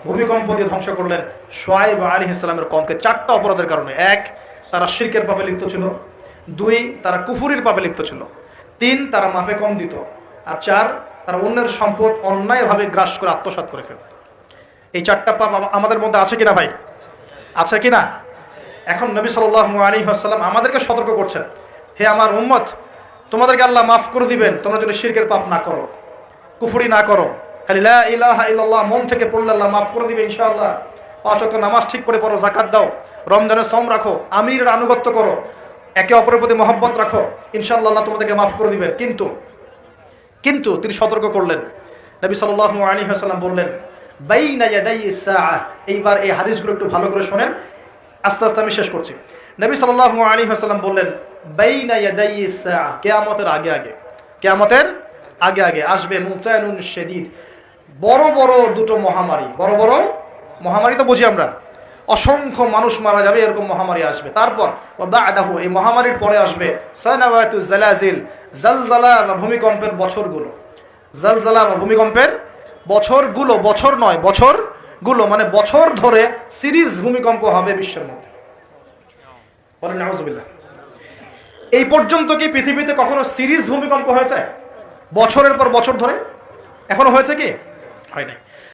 ভূমিকম্প দিয়ে ধ্বংস করলেন শুআয়ব আলাইহিস সালামের কওমকে 4টা অপরাধের কারণে। 1, তারা শিরকের পাপে লিপ্ত ছিল। 2, তারা কুফরির পাপে লিপ্ত ছিল। 3, তারা মাপে কম দিত। আর 4, তারা অন্যের সম্পদ অন্যায়ভাবে গ্রাস করে আত্মসাৎ করে ফেলত। এই 4টা পাপ আমাদের মধ্যে আছে কিনা ভাই? আছে কিনা? এখন নবী সাল্লাল্লাহু আলাইহি ওয়াসাল্লাম আমাদেরকে সতর্ক করছেন, হে আমার উম্মত, তোমাদেরকে আল্লাহ মাফ করে দিবেন তোমরা যদি শিরকের পাপ না করো, কুফরি না করো, খালি লা ইলাহা ইল্লাল্লাহ মন থেকে পড়লে আল্লাহ মাফ করে দিবে ইনশাআল্লাহ। 5 ওয়াক্ত নামাজ ঠিক করে পড়ো, যাকাত দাও, রমজানের সওম রাখো, আমিরের আনুগত্য করো, একে অপরের প্রতি মহব্বত রাখো, ইনশাআল্লাহ আল্লাহ তোমাদেরকে মাফ করে দিবেন। কিন্তু তিনি সতর্ক করলেন। নবী সাল্লাল্লাহু আলাইহি ওয়াসাল্লাম বললেন, বাইনা ইয়াদাই সাআ। এইবার এই হাদিসগুলো একটু ভালো করে শোনেন, আস্তে আস্তে আমি শেষ করছি। নবী সাল্লাল্লাহু আলাইহি ওয়াসাল্লাম বললেন, বাইনা ইয়াদাই সাআ, কিয়ামতের আগে আগে, কিয়ামতের আগে আগে আসবে মুতানুন শাদীদ, বড় বড় দুটো মহামারী। বড় বড় মহামারী তো বুঝি আমরা, অসংখ্য মানুষ মারা যাবে এরকম মহামারী আসবে। তারপর বাদাহু, এই মহামারীর পরে আসবে সানাওয়াতুজ জালাজিল, জালজালা বা ভূমিকম্পের বছরগুলো। জালজালা বা ভূমিকম্পের বছরগুলো, বছর নয় বছরগুলো, মানে বছর ধরে সিরিজ ভূমিকম্প হবে বিশ্বের মধ্যে। বলেন নাউজুবিল্লাহ। এই পর্যন্ত কি পৃথিবীতে কখনো সিরিজ ভূমিকম্প হয়েছে বছরের পর বছর ধরে? এখনো হয়েছে কি? হয় নাই।